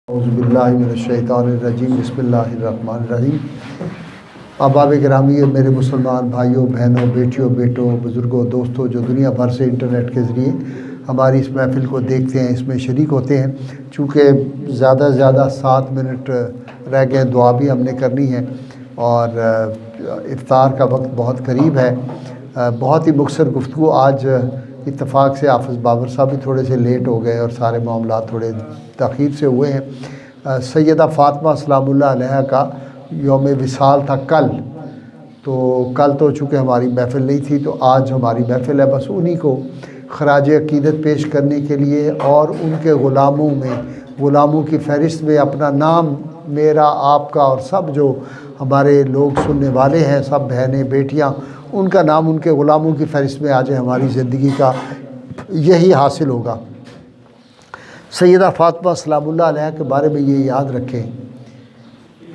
اعوذ باللہ من الشیطان الرجیم بسم اللہ الرحمن الرحیم۔ احباب گرامی، میرے مسلمان بھائیوں، بہنوں، بیٹیوں، بیٹوں، بزرگوں، دوستوں جو دنیا بھر سے انٹرنیٹ کے ذریعے ہماری اس محفل کو دیکھتے ہیں، اس میں شریک ہوتے ہیں، چونکہ زیادہ سے زیادہ 7 منٹ رہ گئے، دعا بھی ہم نے کرنی ہے اور افطار کا وقت بہت قریب ہے۔ بہت ہی مختصر گفتگو آج اتفاق سے حافظ بابر صاحب بھی تھوڑے سے لیٹ ہو گئے اور سارے معاملات تھوڑے تاخیر سے ہوئے ہیں۔ سیدہ فاطمہ سلام اللہ علیہا کا یوم وصال تھا کل، تو کل تو چونکہ ہماری محفل نہیں تھی تو آج ہماری محفل ہے۔ بس انہی کو خراج عقیدت پیش کرنے کے لیے اور ان کے غلاموں کی فہرست میں اپنا نام، میرا، آپ کا اور سب جو ہمارے لوگ سننے والے ہیں، سب بہنیں بیٹیاں، ان کا نام ان کے غلاموں کی فہرست میں آج ہماری زندگی کا یہی حاصل ہوگا۔ سیدہ فاطمہ سلام اللہ علیہ کے بارے میں یہ یاد رکھیں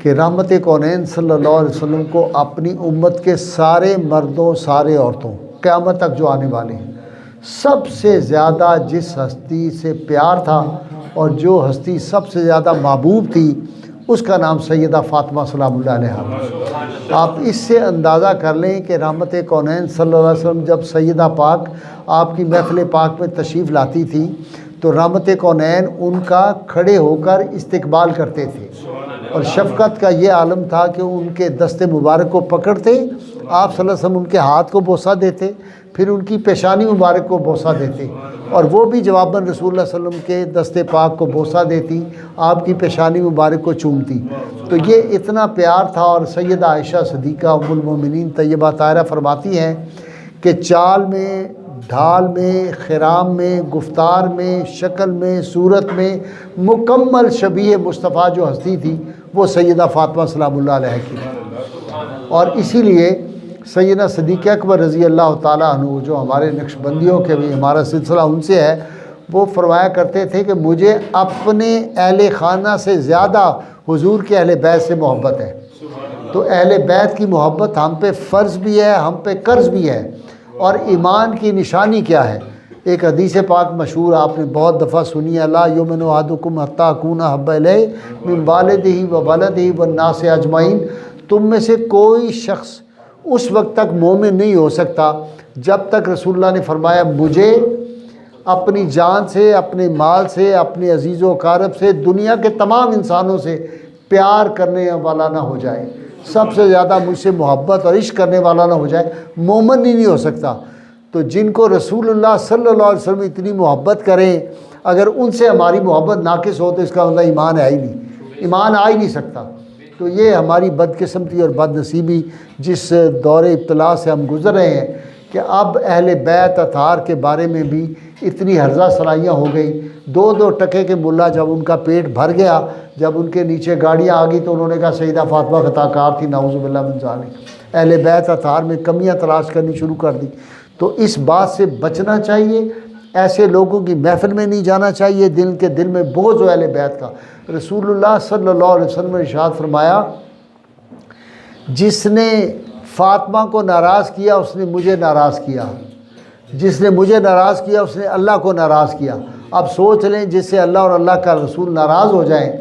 کہ رحمت کونین صلی اللہ علیہ وسلم کو اپنی امت کے سارے مردوں، سارے عورتوں، قیامت تک جو آنے والے ہیں، سب سے زیادہ جس ہستی سے پیار تھا اور جو ہستی سب سے زیادہ محبوب تھی، اس کا نام سیدہ فاطمہ سلام اللہ علیہ۔ آپ اس سے اندازہ کر لیں کہ رحمت کونین صلی اللہ علیہ وسلم جب سیدہ پاک آپ کی محفل پاک میں تشریف لاتی تھی تو رحمت کونین ان کا کھڑے ہو کر استقبال کرتے تھے، اور شفقت کا یہ عالم تھا کہ ان کے دست مبارک کو پکڑتے، آپ صلی اللہ علیہ وسلم ان کے ہاتھ کو بوسہ دیتے، پھر ان کی پیشانی مبارک کو بوسہ دیتے، اور وہ بھی جواباً رسول اللہ صلی اللہ علیہ وسلم کے دست پاک کو بوسہ دیتی، آپ کی پیشانی مبارک کو چومتی۔ تو یہ اتنا پیار تھا۔ اور سیدہ عائشہ صدیقہ ام المومنین طیبہ طاہرہ فرماتی ہیں کہ چال میں، ڈھال میں، خرام میں، گفتار میں، شکل میں، صورت میں مکمل شبیہ مصطفیٰ جو ہستی تھی وہ سیدہ فاطمہ سلام اللہ علیہ کی تھی۔ اور اسی لیے سیدنا صدیق اکبر رضی اللہ تعالیٰ عنہ، جو ہمارے نقش بندیوں کے بھی ہمارا سلسلہ ان سے ہے، وہ فرمایا کرتے تھے کہ مجھے اپنے اہل خانہ سے زیادہ حضور کے اہل بیت سے محبت ہے۔ تو اہل بیت کی محبت ہم پہ فرض بھی ہے، ہم پہ قرض بھی ہے۔ اور ایمان کی نشانی کیا ہے؟ ایک حدیث پاک مشہور آپ نے بہت دفعہ سنی ہے، لا یؤمن احدکم حتی اکون احب الیہ من والدہ و ولدہ والناس اجمعین۔ تم میں سے کوئی شخص اس وقت تک مومن نہیں ہو سکتا جب تک رسول اللہ نے فرمایا مجھے اپنی جان سے، اپنے مال سے، اپنے عزیز و اقارب سے، دنیا کے تمام انسانوں سے پیار کرنے والا نہ ہو جائے، سب سے زیادہ مجھ سے محبت اور عشق کرنے والا نہ ہو جائے، مومن ہی نہیں ہو سکتا۔ تو جن کو رسول اللہ صلی اللہ علیہ وسلم اتنی محبت کریں، اگر ان سے ہماری محبت ناقص ہو تو اس کا مطلب ایمان ہے ہی نہیں، ایمان آ ہی نہیں سکتا۔ تو یہ ہماری بدقسمتی اور بد نصیبی جس دور ابتلا سے ہم گزر رہے ہیں کہ اب اہل بیت اطہار کے بارے میں بھی اتنی ہرزہ سرائیاں ہو گئی۔ 2 ٹکے کے ملا جب ان کا پیٹ بھر گیا، جب ان کے نیچے گاڑیاں آ گئی تو انہوں نے کہا سیدہ فاطمہ خطا کار تھی، نعوذ باللہ من ذالک۔ اہل بیت اطہار میں کمیاں تلاش کرنی شروع کر دی۔ تو اس بات سے بچنا چاہیے، ایسے لوگوں کی محفل میں نہیں جانا چاہیے دل کے دل میں بغض ہو اہل بیت کا۔ رسول اللہ صلی اللہ علیہ وسلم نے ارشاد فرمایا جس نے فاطمہ کو ناراض کیا اس نے مجھے ناراض کیا، جس نے مجھے ناراض کیا اس نے اللہ کو ناراض کیا۔ اب سوچ لیں جس سے اللہ اور اللہ کا رسول ناراض ہو جائیں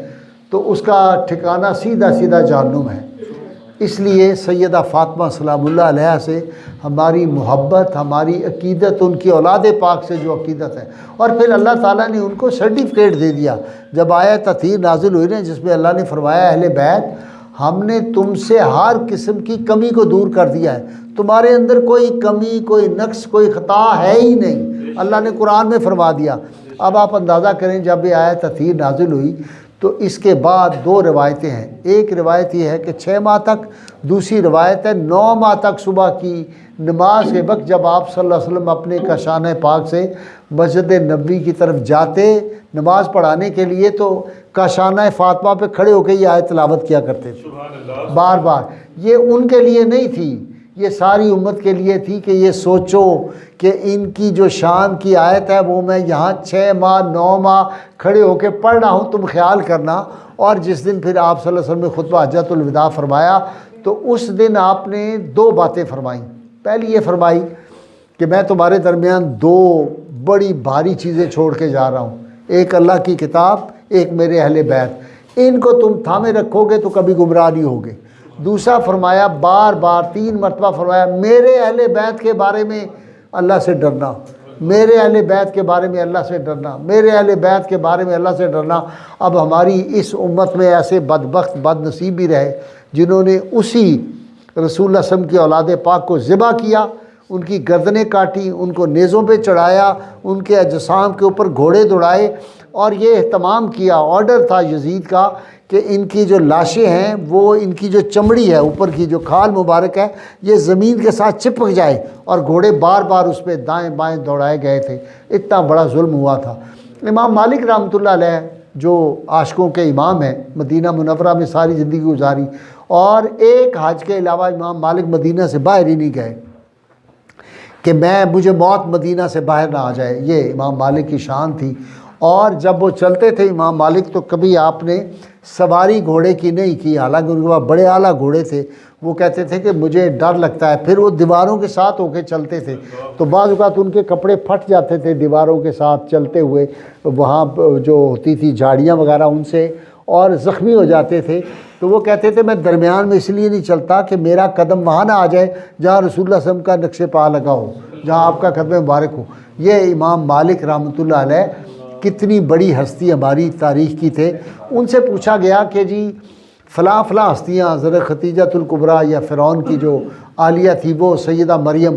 تو اس کا ٹھکانہ سیدھا سیدھا جہنم ہے۔ اس لیے سیدہ فاطمہ سلام اللہ علیہ سے ہماری محبت، ہماری عقیدت، ان کی اولاد پاک سے جو عقیدت ہے، اور پھر اللہ تعالیٰ نے ان کو سرٹیفکیٹ دے دیا جب آیت تطہیر نازل ہوئی نا، جس میں اللہ نے فرمایا اہل بیت ہم نے تم سے ہر قسم کی کمی کو دور کر دیا ہے، تمہارے اندر کوئی کمی، کوئی نقص، کوئی خطا ہے ہی نہیں، اللہ نے قرآن میں فرما دیا۔ اب آپ اندازہ کریں جب یہ آیت تطہیر نازل ہوئی تو اس کے بعد 2 روایتیں ہیں۔ ایک روایت یہ ہے کہ 6 ماہ تک، دوسری روایت ہے 9 ماہ تک صبح کی نماز کے وقت جب آپ صلی اللہ علیہ وسلم اپنے کاشانہ پاک سے مسجد نبوی کی طرف جاتے نماز پڑھانے کے لیے تو کاشانہ فاطمہ پہ کھڑے ہو کے یہ آیت تلاوت کیا کرتے تھے بار بار۔ یہ ان کے لیے نہیں تھی، یہ ساری امت کے لیے تھی کہ یہ سوچو کہ ان کی جو شان کی آیت ہے وہ میں یہاں 6 ماہ 9 ماہ کھڑے ہو کے پڑھ رہا ہوں، تم خیال کرنا۔ اور جس دن پھر آپ صلی اللہ علیہ وسلم نے خطبہ حجۃ الوداع فرمایا تو اس دن آپ نے 2 باتیں فرمائیں۔ پہلی یہ فرمائی کہ میں تمہارے درمیان 2 بڑی بھاری چیزیں چھوڑ کے جا رہا ہوں، ایک اللہ کی کتاب، ایک میرے اہل بیت، ان کو تم تھامے رکھو گے تو کبھی گمراہ نہیں ہوگے۔ دوسرا فرمایا، بار بار 3 مرتبہ فرمایا میرے اہل بیت کے بارے میں اللہ سے ڈرنا، میرے اہل بیت کے بارے میں اللہ سے ڈرنا، میرے اہل بیت کے بارے میں اللہ سے ڈرنا۔ اب ہماری اس امت میں ایسے بدبخت بد نصیب بھی رہے جنہوں نے اسی رسول اللہ صلی اللہ علیہ وسلم کی اولاد پاک کو ذبح کیا، ان کی گردنیں کاٹی، ان کو نیزوں پہ چڑھایا، ان کے اجسام کے اوپر گھوڑے دوڑائے، اور یہ اہتمام کیا، آرڈر تھا یزید کا کہ ان کی جو لاشیں ہیں وہ ان کی جو چمڑی ہے اوپر کی جو کھال مبارک ہے یہ زمین کے ساتھ چپک جائے، اور گھوڑے بار بار اس پہ دائیں بائیں دوڑائے گئے تھے۔ اتنا بڑا ظلم ہوا تھا۔ امام مالک رحمۃ اللہ علیہ جو عاشقوں کے امام ہیں، مدینہ منورہ میں ساری زندگی گزاری، اور ایک حج کے علاوہ امام مالک مدینہ سے باہر ہی نہیں گئے کہ مجھے موت مدینہ سے باہر نہ آ جائے۔ یہ امام مالک کی شان تھی۔ اور جب وہ چلتے تھے امام مالک تو کبھی آپ نے سواری گھوڑے کی نہیں کی، حالانکہ ان کے پاس بڑے اعلیٰ گھوڑے تھے۔ وہ کہتے تھے کہ مجھے ڈر لگتا ہے، پھر وہ دیواروں کے ساتھ ہو کے چلتے تھے، تو بعض اوقات ان کے کپڑے پھٹ جاتے تھے دیواروں کے ساتھ چلتے ہوئے، وہاں جو ہوتی تھی جھاڑیاں وغیرہ ان سے، اور زخمی ہو جاتے تھے۔ تو وہ کہتے تھے میں درمیان میں اس لیے نہیں چلتا کہ میرا قدم وہاں نہ آ جائے جہاں رسول اللہ صلی اللہ علیہ وسلم کا نقش پا لگا ہو، جہاں آپ کا قدم مبارک ہو۔ یہ امام مالک رحمۃ اللہ علیہ کتنی بڑی ہستی ہماری تاریخ کی تھے۔ ان سے پوچھا گیا کہ جی فلاں فلاں ہستیاں، حضرت ختیجۃ الکبریٰ یا فرعون کی جو عالیہ تھی وہ، سیدہ مریم،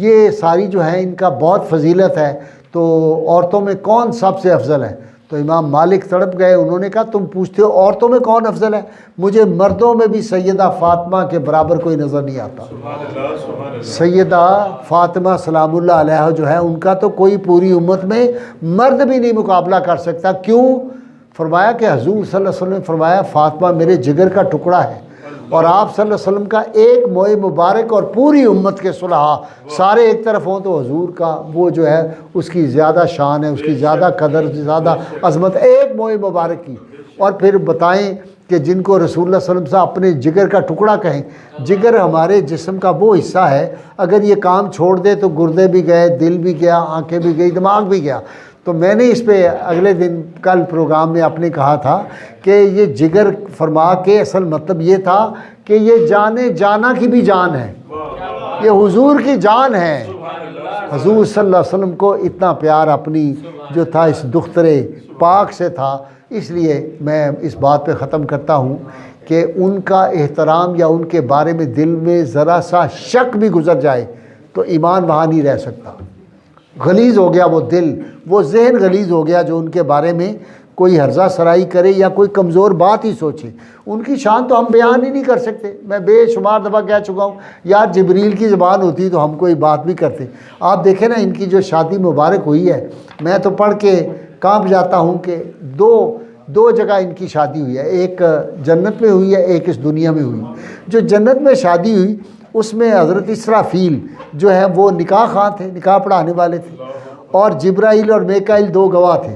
یہ ساری جو ہیں ان کا بہت فضیلت ہے، تو عورتوں میں کون سب سے افضل ہے؟ تو امام مالک تڑپ گئے، انہوں نے کہا تم پوچھتے ہو عورتوں میں کون افضل ہے، مجھے مردوں میں بھی سیدہ فاطمہ کے برابر کوئی نظر نہیں آتا۔ سیدہ فاطمہ سلام اللہ علیہ جو ہے ان کا تو کوئی پوری امت میں مرد بھی نہیں مقابلہ کر سکتا۔ کیوں؟ فرمایا کہ حضور صلی اللہ علیہ وسلم نے فرمایا فاطمہ میرے جگر کا ٹکڑا ہے، اور آپ صلی اللہ علیہ وسلم کا ایک موئے مبارک اور پوری امت کے صلحاء سارے ایک طرف ہوں تو حضور کا وہ جو ہے اس کی زیادہ شان ہے، اس کی زیادہ قدر، زیادہ عظمت ایک موئے مبارک کی۔ اور پھر بتائیں کہ جن کو رسول اللہ صلی اللہ علیہ وسلم سے اپنے جگر کا ٹکڑا کہیں، جگر ہمارے جسم کا وہ حصہ ہے اگر یہ کام چھوڑ دے تو گردے بھی گئے، دل بھی گیا، آنکھیں بھی گئی، دماغ بھی گیا۔ تو میں نے اس پہ اگلے دن کل پروگرام میں آپ نے کہا تھا کہ یہ جگر فرما کے اصل مطلب یہ تھا کہ یہ جانے جانا کی بھی جان ہے، یہ حضور کی جان ہے۔ حضور صلی اللہ علیہ وسلم کو اتنا پیار اپنی جو تھا اس دختر پاک سے تھا، اس لیے میں اس بات پہ ختم کرتا ہوں کہ ان کا احترام یا ان کے بارے میں دل میں ذرا سا شک بھی گزر جائے تو ایمان وہاں نہیں رہ سکتا۔ غلیظ ہو گیا وہ دل، وہ ذہن غلیظ ہو گیا جو ان کے بارے میں کوئی ہرزہ سرائی کرے یا کوئی کمزور بات ہی سوچے۔ ان کی شان تو ہم بیان ہی نہیں کر سکتے، میں بے شمار دفعہ کہہ چکا ہوں، یار جبریل کی زبان ہوتی تو ہم کوئی بات بھی کرتے۔ آپ دیکھیں نا ان کی جو شادی مبارک ہوئی ہے، میں تو پڑھ کے کانپ جاتا ہوں کہ دو جگہ ان کی شادی ہوئی ہے، ایک جنت میں ہوئی ہے، ایک اس دنیا میں ہوئی۔ جو جنت میں شادی ہوئی اس میں حضرت اسرافیل جو ہے وہ نکاح خواں تھے، نکاح پڑھانے والے تھے، اور جبرائیل اور میکائیل 2 گواہ تھے۔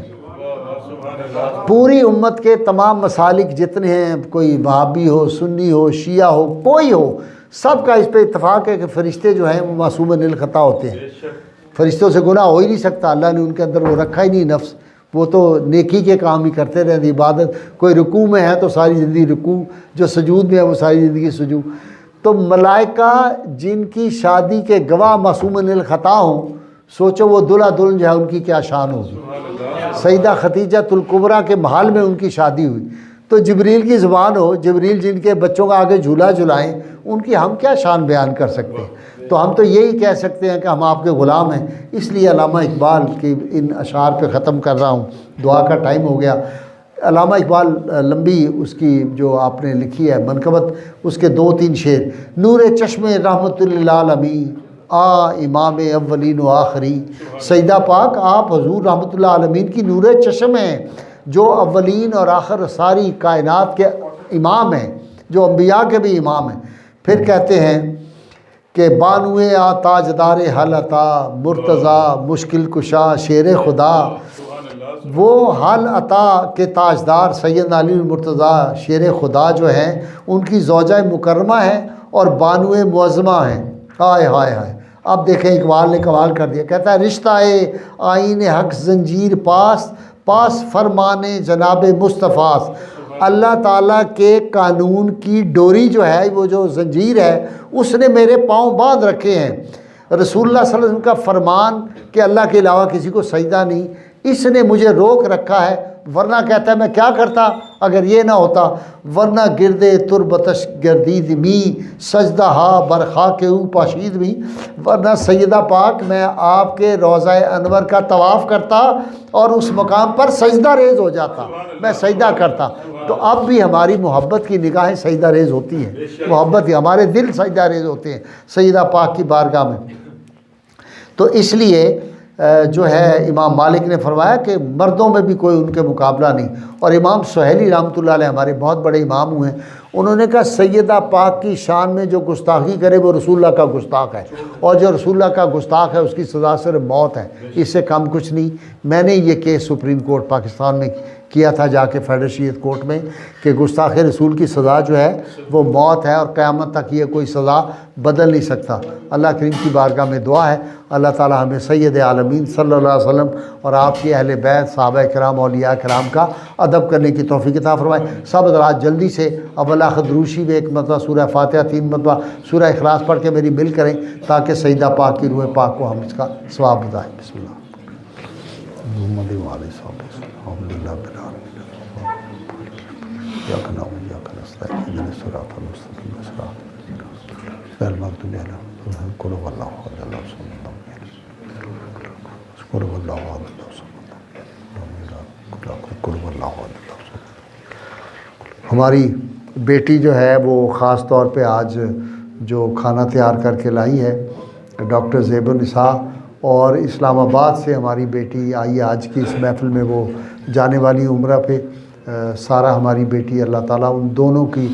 پوری امت کے تمام مسالک جتنے ہیں، کوئی وہابی ہو، سنی ہو، شیعہ ہو، کوئی ہو، سب کا اس پہ اتفاق ہے کہ فرشتے جو ہیں وہ معصوم من الخطا ہوتے ہیں۔ فرشتوں سے گناہ ہو ہی نہیں سکتا، اللہ نے ان کے اندر وہ رکھا ہی نہیں نفس، وہ تو نیکی کے کام ہی کرتے رہتے، عبادت۔ کوئی رکوع میں ہے تو ساری زندگی رکوع، جو سجود میں ہے وہ ساری زندگی سجود۔ تو ملائکہ جن کی شادی کے گواہ معصوم من الخطا ہوں، سوچو وہ دلہا دلہن جو ہے ان کی کیا شان ہوگی۔ سیدہ ختیجۃ الکبریٰ کے محل میں ان کی شادی ہوئی، تو جبریل کی زبان ہو، جبریل جن کے بچوں کا آگے جھولا جھلائیں، ان کی ہم کیا شان بیان کر سکتے ہیں؟ تو ہم تو یہی کہہ سکتے ہیں کہ ہم آپ کے غلام ہیں۔ اس لیے علامہ اقبال کی ان اشعار پہ ختم کر رہا ہوں، دعا کا ٹائم ہو گیا۔ علامہ اقبال لمبی اس کی جو آپ نے لکھی ہے منقبت، اس کے 2-3 شعر: نور چشم رحمت للعالمین آ امام اولین و آخری۔ سیدہ پاک آپ حضور رحمت اللہ عالمین کی نور چشم ہیں جو اولین اور آخر ساری کائنات کے امام ہیں، جو انبیاء کے بھی امام ہیں۔ پھر کہتے ہیں کہ بانوے آ تاجدار حل عطا مرتضیٰ مشکل کشا شیر خدا۔ وہ حل عطا کے تاجدار سید علی المرتضیٰ شیر خدا جو ہیں، ان کی زوجہ مکرمہ ہیں اور بانوے معظمہ ہیں۔ ہائے ہائے ہائے! اب دیکھیں اقبال نے کمال کر دیا، کہتا ہے رشتہ آئین حق زنجیر پاس پاس فرمان جناب مصطفیٰ، اللہ تعالیٰ کے قانون کی ڈوری جو ہے، وہ جو زنجیر ہے، اس نے میرے پاؤں باندھ رکھے ہیں۔ رسول اللہ صلی اللہ علیہ وسلم کا فرمان کہ اللہ کے علاوہ کسی کو سجدہ نہیں، اس نے مجھے روک رکھا ہے، ورنہ کہتا ہے میں کیا کرتا اگر یہ نہ ہوتا، ورنہ گردے تربتش گردید می سجدہ ہا برخا کے او پاشید می، ورنہ سیدہ پاک میں آپ کے روضہ انور کا طواف کرتا اور اس مقام پر سجدہ ریز ہو جاتا، میں سجدہ کرتا۔ تو اب بھی ہماری محبت کی نگاہیں سجدہ ریز ہوتی ہیں، محبت کی ہمارے دل سجدہ ریز ہوتے ہیں سیدہ پاک کی بارگاہ میں۔ تو اس لیے جو ہے امام مالک نے فرمایا کہ مردوں میں بھی کوئی ان کے مقابلہ نہیں۔ اور امام سہیلی رحمۃ اللہ علیہ ہمارے بہت بڑے امام ہوئے ہیں، انہوں نے کہا سیدہ پاک کی شان میں جو گستاخی کرے وہ رسول اللہ کا گستاخ ہے، اور جو رسول اللہ کا گستاخ ہے اس کی سزا صرف موت ہے، اس سے کم کچھ نہیں۔ میں نے یہ کیس سپریم کورٹ پاکستان میں کیا تھا جا کے فیڈریشیت کورٹ میں کہ گستاخ رسول کی سزا جو ہے وہ موت ہے، اور قیامت تک یہ کوئی سزا بدل نہیں سکتا۔ اللہ کریم کی بارگاہ میں دعا ہے اللہ تعالی ہمیں سید عالمین صلی اللہ علیہ وسلم اور آپ کے اہل بیت صحابہ کرام اولیاء کرام کا ادب کرنے کی توفیق عطا فرمائے۔ سب حضرات جلدی سے اول خدروشی میں ایک مرتبہ سورہ فاتحہ 3 مرتبہ سورہ اخلاص پڑھ کے میری مل کریں تاکہ سیدہ پاک کی روح پاک کو ہم اس کا ثواب بتائیں۔ بسم اللہ محمد علیہ السلام الحمد للہ رب العالمین یا کنا یا کنا استعین الصراط المستقیم صراط المغضوب علیہم قل هو اللہ احد اللہ الصمد قل هو اللہ احد اللہ الصمد قل هو اللہ احد اللہ الصمد۔ ہماری بیٹی جو ہے وہ خاص طور پہ آج جو کھانا تیار کر کے لائی ہے ڈاکٹر زیب النساء، اور اسلام آباد سے ہماری بیٹی آئی آج کی اس محفل میں، وہ جانے والی عمرہ پہ۔ سارا ہماری بیٹی اللہ تعالیٰ ان دونوں کی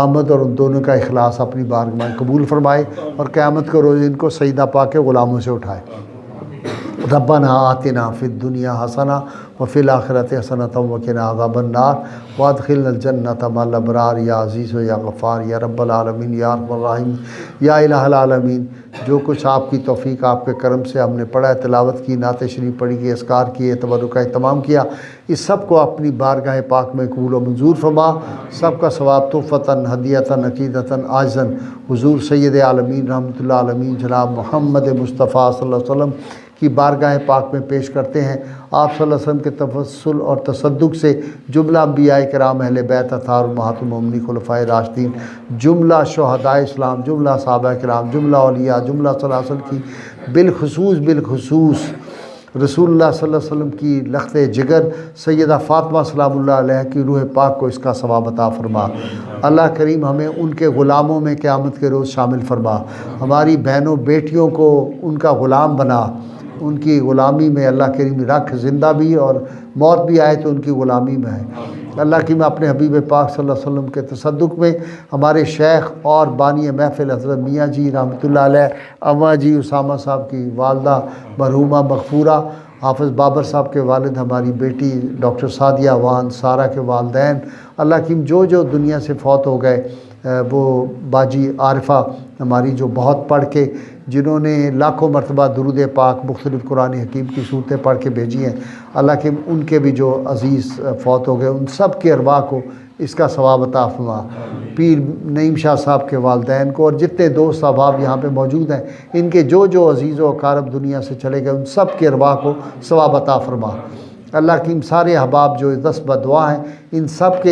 آمد اور ان دونوں کا اخلاص اپنی بارگاہ میں قبول فرمائے، اور قیامت کے روز ان کو سیدہ پاک کے غلاموں سے اٹھائے۔ ربنا آتنا فی الدنیا حسنہ وفی الآخرۃ حسنۃ وقنا عذاب النار وادخلنا الجنۃ مع الابرار یا عزیز و یا غفار یا رب العالمین یا ارحم الراحمین یا الہ العالمین۔ جو کچھ آپ کی توفیق آپ کے کرم سے ہم نے پڑھا، تلاوت کی، نعت شریف پڑھی کی، اذکار کیے، تبرک کا اہتمام کیا، اس سب کو اپنی بارگاہ پاک میں قبول و منظور فرما۔ سب کا ثواب تحفتاً ہدیتاً عقیدتاً عاجزاً حضور سید عالمین رحمۃ اللہ عالمین جناب محمد مصطفیٰ صلی اللہ علیہ وسلم کی بارگاہ پاک میں پیش کرتے ہیں۔ آپ صلی اللہ علیہ وسلم کے تفضل اور تصدق سے جملہ انبیاء کرام اہل بیت اطہار امہات المومنین خلفائے راشدین، جملہ شہدائے اسلام، جملہ صحابہ کرام، جملہ اولیاء، جملہ سلاسل کی بالخصوص رسول اللہ صلی اللہ علیہ وسلم کی لخت جگر سیدہ فاطمہ سلام اللہ علیہ کی روح پاک کو اس کا ثواب عطا فرما۔ اللہ کریم ہمیں ان کے غلاموں میں قیامت کے روز شامل فرما۔ ہماری بہنوں بیٹیوں کو ان کا غلام بنا، ان کی غلامی میں اللہ کریم رکھ، زندہ بھی اور موت بھی آئے تو ان کی غلامی میں ہے۔ اللہ کی میں اپنے حبیب پاک صلی اللہ علیہ وسلم کے تصدق میں ہمارے شیخ اور بانی محفل حضرت میاں جی رحمۃ اللہ علیہ، اماں جی اسامہ صاحب کی والدہ مرحومہ مغفورہ، حافظ بابر صاحب کے والد، ہماری بیٹی ڈاکٹر سعدیہ وان، سارہ کے والدین، اللہ کی جو دنیا سے فوت ہو گئے، وہ باجی عارفہ ہماری جو بہت پڑھ کے، جنہوں نے لاکھوں مرتبہ درود پاک مختلف قرآن حکیم کی صورتیں پڑھ کے بھیجی ہیں، اللہ کے ان کے بھی جو عزیز فوت ہو گئے ان سب کے ارواح کو اس کا ثواب عطا فرما۔ پیر نعیم شاہ صاحب کے والدین کو، اور جتنے دوست احباب یہاں پہ موجود ہیں، ان کے جو عزیز و اقارب دنیا سے چلے گئے ان سب کے ارواح کو ثواب عطا فرما۔ اللہ کی سارے احباب جو دست بدعا ہیں، ان سب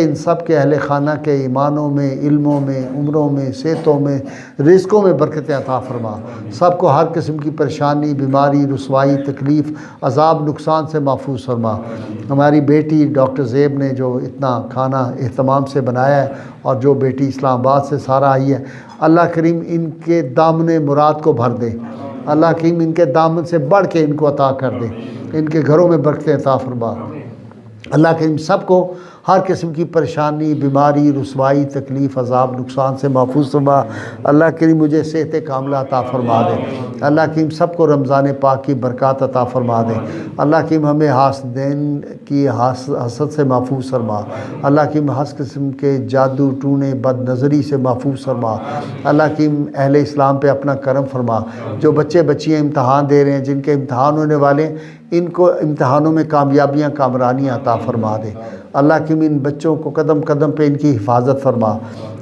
کے اہل خانہ کے ایمانوں میں، علموں میں، عمروں میں، صحتوں میں، رزقوں میں برکت عطا فرما۔ سب کو ہر قسم کی پریشانی، بیماری، رسوائی، تکلیف، عذاب، نقصان سے محفوظ فرما۔ ہماری بیٹی ڈاکٹر زیب نے جو اتنا کھانا اہتمام سے بنایا ہے، اور جو بیٹی اسلام آباد سے سارا آئی ہے، اللہ کریم ان کے دامن مراد کو بھر دے، اللہ کریم ان کے دامن سے بڑھ کے ان کو عطا کر دے، ان کے گھروں میں برکتیں عطا فرما۔ اللہ کریم سب کو ہر قسم کی پریشانی، بیماری، رسوائی، تکلیف، عذاب، نقصان سے محفوظ فرما۔ اللہ کریم مجھے صحت کاملہ عطا فرما دے۔ اللہ کریم سب کو رمضان پاک کی برکات عطا فرما دے۔ اللہ کریم ہمیں حاسدین کی حسد سے محفوظ فرما۔ اللہ کریم ہر قسم کے جادو ٹونے بد نظری سے محفوظ فرما۔ اللہ کریم اہل اسلام پہ اپنا کرم فرما۔ جو بچے بچیاں امتحان دے رہے ہیں، جن کے امتحان ہونے والے ہیں، ان کو امتحانوں میں کامیابیاں کامرانیاں عطا فرما دے۔ اللہ کریم ان بچوں کو قدم قدم پہ ان کی حفاظت فرما۔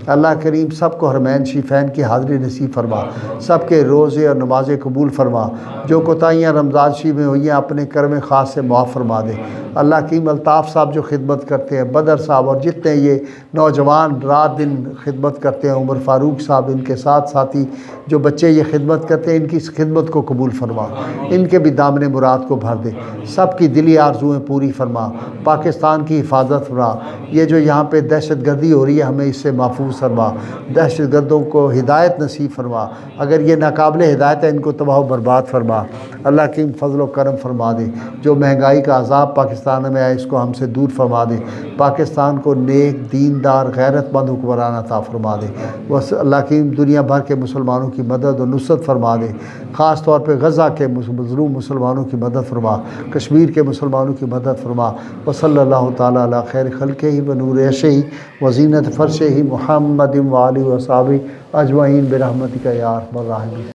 اللہ کریم سب کو حرمین شریفین کی حاضری نصیب فرما، سب کے روزے اور نمازیں قبول فرما، جو کوتاہیاں رمضان شریف میں ہوئی ہیں اپنے کرم خاص سے معاف فرما دے۔ اللہ کریم الطاف صاحب جو خدمت کرتے ہیں، بدر صاحب اور جتنے یہ نوجوان رات دن خدمت کرتے ہیں، عمر فاروق صاحب ان کے ساتھ ساتھی جو بچے یہ خدمت کرتے ہیں، ان کی اس خدمت کو قبول فرما، ان کے بھی دامن مراد کو بھر دے، سب کی دلی آرزویں پوری فرما، پاکستان کی حفاظت فرما۔ یہ جو یہاں پہ دہشت گردی ہو رہی ہے ہمیں اس سے محفوظ فرما، دہشت گردوں کو ہدایت نصیب فرما، اگر یہ ناقابل ہدایت ہے ان کو تباہ و برباد فرما۔ اللہ کی فضل و کرم فرما دے، جو مہنگائی کا عذاب پاکستان میں آئے اس کو ہم سے دور فرما دے، پاکستان کو نیک دیندار غیرت مند حکمران عطا فرما دے۔ بس اللہ کی دنیا بھر کے مسلمانوں کی مدد و نصرت فرما دے، خاص طور پہ غزہ کے مظلوم مسلمانوں کی مدد فرما، کشمیر کے مسلمانوں کی مدد فرما۔ وصلی اللہ تعالیٰ علی خیر خلقہ و نور عرشہ و زینت فرشہ محمد و آلہ و صحبہ اجمعین برحمتک یا ارحم الراحمین۔